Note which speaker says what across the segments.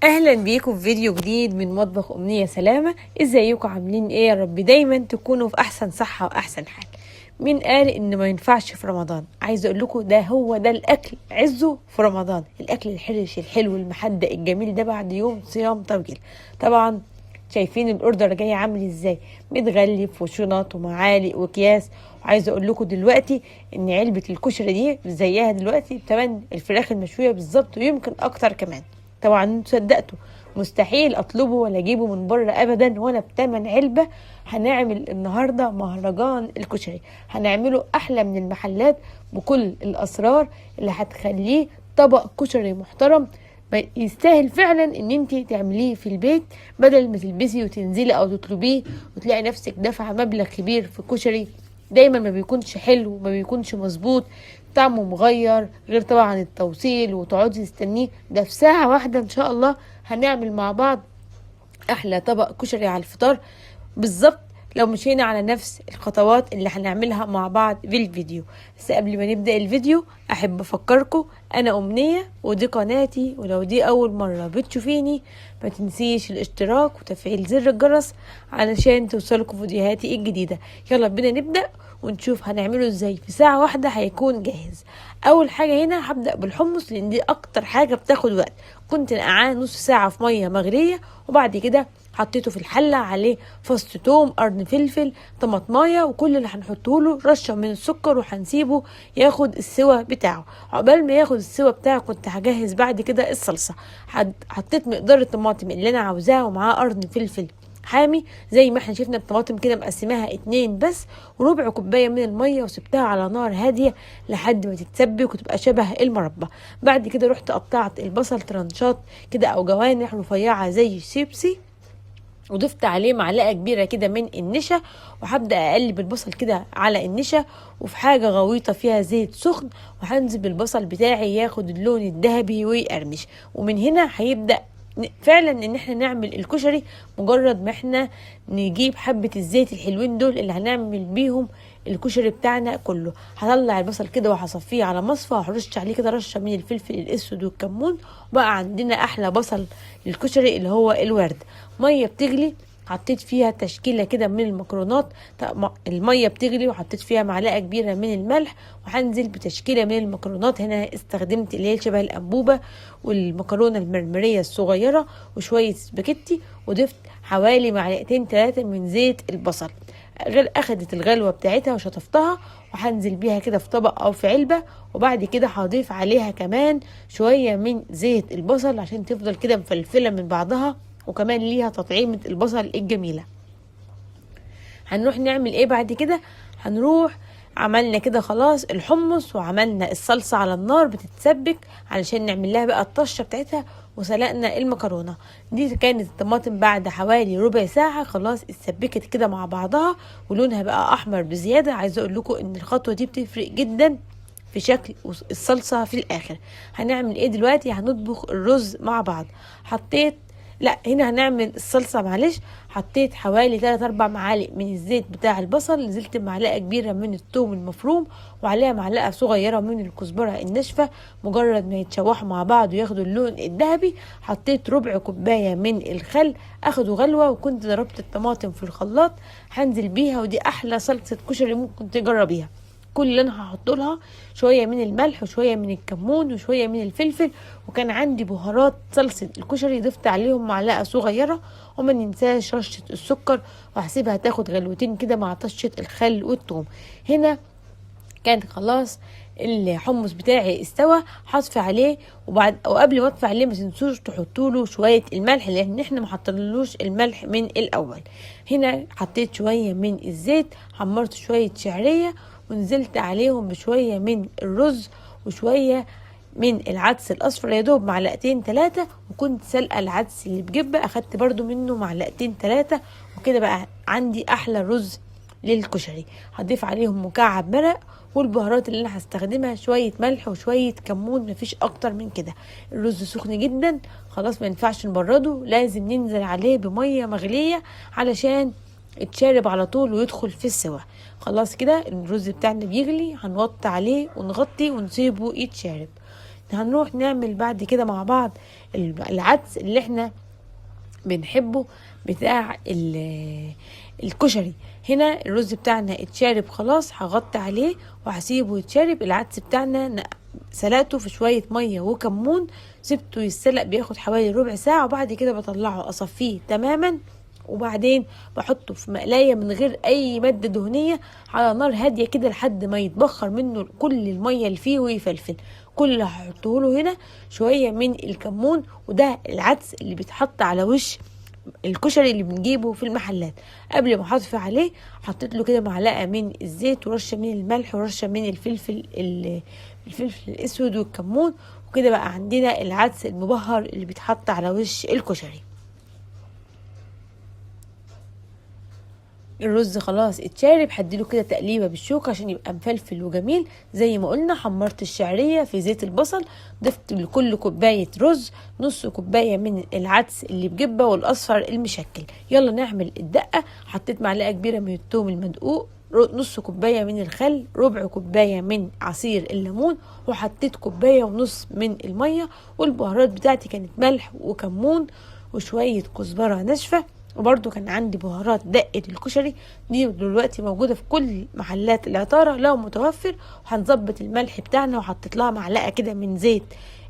Speaker 1: اهلا بيكم في فيديو جديد من مطبخ امنية سلامة. ازيكم عاملين ايه؟ يا رب دايما تكونوا في احسن صحة واحسن حال. مين قال ان ما ينفعش في رمضان؟ عايزه اقول لكم هو ده الاكل عزه في رمضان، الاكل الحرش الحلو المحدق الجميل ده بعد يوم صيام طويل. طبعا شايفين الاوردر جاي عامل ازاي، متغلف وشنط ومعالق واكياس. وعايزه اقول لكم دلوقتي ان علبه الكشري دي زيها دلوقتي بتمن الفراخ المشويه بالظبط، ويمكن اكتر كمان. طبعا انتوا صدقتوا، مستحيل اطلبه ولا اجيبه من بره ابدا ولا بتمن علبه. هنعمل النهارده مهرجان الكشري، هنعمله احلى من المحلات بكل الاسرار اللي هتخليه طبق كشري محترم يستاهل فعلا ان انت تعمليه في البيت، بدل ما تلبسي وتنزلي او تطلبيه وتلاقي نفسك دافعه مبلغ كبير في كشري دايما ما بيكونش حلو، ما بيكونش مظبوط، طعمه مغير، غير طبعا التوصيل وتقعدي تستنيه. ده في ساعة واحدة ان شاء الله هنعمل مع بعض احلى طبق كشري على الفطار بالظبط، لو مشينا على نفس الخطوات اللي هنعملها مع بعض في الفيديو. بس قبل ما نبدأ الفيديو احب افكركم انا امنية ودي قناتي، ولو دي اول مرة بتشوفيني ما تنسيش الاشتراك وتفعيل زر الجرس علشان توصلكم فيديوهاتي الجديدة. يلا بينا نبدأ ونشوف هنعمله ازاي. في ساعة واحدة هيكون جاهز. اول حاجة هنا هبدأ بالحمص لان دي اكتر حاجة بتاخد وقت. كنت نقعاه نص ساعة في مية مغلية، وبعد كده حطيته في الحلة، عليه فص توم، قرن فلفل، طماطمايه، وكل اللي هنحطه له رشة من السكر، وهنسيبه ياخد السوا بتاعه. عقبال ما ياخد السوا بتاعه كنت هجهز بعد كده الصلصة. حطيت مقدار الطماطم اللي انا عاوزاه ومعاه قرن فلفل حامي زي ما احنا شفنا الطماطم كده مقسماها 2 بس، وربع كوبايه من الميه، وسبتها على نار هاديه لحد ما تتسبك وتبقى شبه المربى. بعد كده رحت قطعت البصل ترنشات كده او جوانح رفيعه زي الشيبسي، وضفت عليه معلقه كبيره كده من النشا، وهبدا اقلب البصل كده على النشا وفي حاجه غويطه فيها زيت سخن، وهنزل بالبصل بتاعي ياخد اللون الذهبي ويقرمش. ومن هنا هيبدا فعلا ان احنا نعمل الكشري. مجرد ما احنا نجيب حبه الزيت الحلوين دول اللي هنعمل بيهم الكشري بتاعنا كله، هطلع البصل كده وهصفيه على مصفى، وهرش عليه كده رشه من الفلفل الاسود والكمون، وبقى عندنا احلى بصل للكشري اللي هو الورد. ميه بتغلي، حطيت فيها تشكيله كده من المكرونات. الميه بتغلي وحطيت فيها معلقه كبيره من الملح، وهنزل بتشكيله من المكرونات. هنا استخدمت اللي هي شبه الانبوبه والمكرونه المرمريه الصغيره وشويه سباكيتي، وضفت حوالي معلقتين 3 من زيت البصل. اخدت الغلوه بتاعتها وشطفتها، وهنزل بيها كده في طبق او في علبه. وبعد كده هضيف عليها كمان شويه من زيت البصل عشان تفضل كده مفلفله من بعضها، وكمان ليها تطعيمه البصل الجميله. هنروح نعمل ايه بعد كده؟ هنروح عملنا كده خلاص الحمص، وعملنا الصلصة على النار بتتسبك علشان نعمل لها بقى الطشة بتاعتها، وسلقنا المكرونة. دي كانت الطماطم بعد حوالي ربع ساعة خلاص اتسبكت كده مع بعضها ولونها بقى احمر بزيادة. عايزة اقول لكم ان الخطوة دي بتفرق جدا في شكل الصلصة في الاخر. هنعمل ايه دلوقتي؟ هنطبخ الرز مع بعض. حطيت لا هنا هنعمل الصلصة معلش. حطيت حوالي 3-4 معالق من الزيت بتاع البصل، نزلت معلقة كبيرة من الثوم المفروم، وعليها معلقة صغيرة من الكزبرة الناشفة. مجرد ما يتشوحوا مع بعض وياخدوا اللون الذهبي حطيت ربع كوباية من الخل، اخدوا غلوة، وكنت ضربت الطماطم في الخلاط هنزل بيها. ودي احلى صلصة كشري ممكن تجربيها. كل اللي انا هحط لها شويه من الملح وشويه من الكمون وشويه من الفلفل، وكان عندي بهارات صلصه الكشري ضفت عليهم معلقه صغيره، وما ننساش رشه السكر، وهسيبها تاخد غلوتين كده مع طشه الخل والثوم. هنا كان خلاص الحمص بتاعي استوى، هطفي عليه. وقبل ما اطفي عليه ما تنسوش تحطوا له شويه الملح لان احنا ما حطينالوش الملح من الاول. هنا حطيت شويه من الزيت، حمرت شويه شعريه، ونزلت عليهم بشويه من الرز وشويه من العدس الاصفر، يا دوب معلقتين 3. وكنت سلقه العدس اللي بجبه اخدت برضو منه معلقتين 3، وكده بقى عندي احلى رز للكشري. هضيف عليهم مكعب مرق، والبهارات اللي انا هستخدمها شويه ملح وشويه كمون، مفيش اكتر من كده. الرز سخن جدا خلاص ما ينفعش نبرده، لازم ننزل عليه بميه مغليه علشان اتشارب على طول ويدخل في السوا. خلاص كده الرز بتاعنا بيغلي، هنوطي عليه ونغطي ونسيبه يتشارب. هنروح نعمل بعد كده مع بعض العدس اللي احنا بنحبه بتاع الكشري. هنا الرز بتاعنا اتشارب خلاص، هغطي عليه وهسيبه يتشارب. العدس بتاعنا سلقته في شوية مية وكمون، سبته يتسلق بياخد حوالي ربع ساعة، وبعد كده بطلعه اصفيه تماما، وبعدين بحطه في مقلاية من غير اي مادة دهنية على نار هادية كده لحد ما يتبخر منه كل المية اللي فيه ويفلفل. كل اللي هحطه له هنا شوية من الكمون، وده العدس اللي بيتحط على وش الكشري اللي بنجيبه في المحلات. قبل ما احط عليه حطيت له كده معلقه من الزيت ورشه من الملح ورشه من الفلفل الاسود والكمون، وكده بقى عندنا العدس المبهر اللي بيتحط على وش الكشري. الرز خلاص اتشارب، هديله كده تقليبه بالشوكه عشان يبقى مفلفل وجميل. زي ما قلنا حمرت الشعريه في زيت البصل، ضفت لكل كوبايه رز نص كوبايه من العدس اللي بجبه والاصفر المشكل. يلا نعمل الدقه. حطيت معلقه كبيره من الثوم المدقوق، نص كوبايه من الخل، ربع كوبايه من عصير الليمون، وحطيت كوبايه ونص من الميه. والبهارات بتاعتي كانت ملح وكمون وشويه كزبره ناشفه، وبرده كان عندي بهارات دقة الكشري دي دلوقتي موجودة في كل محلات العطارة لو متوفر. وهنظبط الملح بتاعنا، وحطيت لها معلقة كده من زيت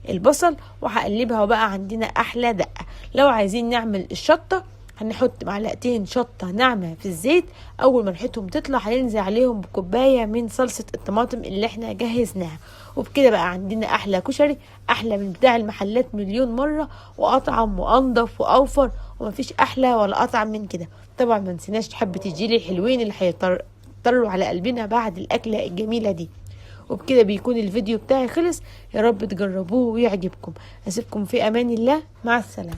Speaker 1: البصل وهقلبها، وبقى عندنا احلى دقة. لو عايزين نعمل الشطة هنحط معلقتين شطة ناعمة في الزيت، اول ما ريحتهم تطلع هننزل عليهم بكوباية من صلصة الطماطم اللي احنا جهزناها. وبكده بقى عندنا احلى كشري، احلى من بتاع المحلات مليون مرة، واطعم وانضف واوفر، ومفيش احلى ولا اطعم من كده. طبعا ما نسيناش تحب تجيلي الحلوين اللي هيطروا على قلبنا بعد الاكلة الجميلة دي. وبكده بيكون الفيديو بتاعي خلص. يا رب تجربوه ويعجبكم. اسيبكم في امان الله، مع السلامة.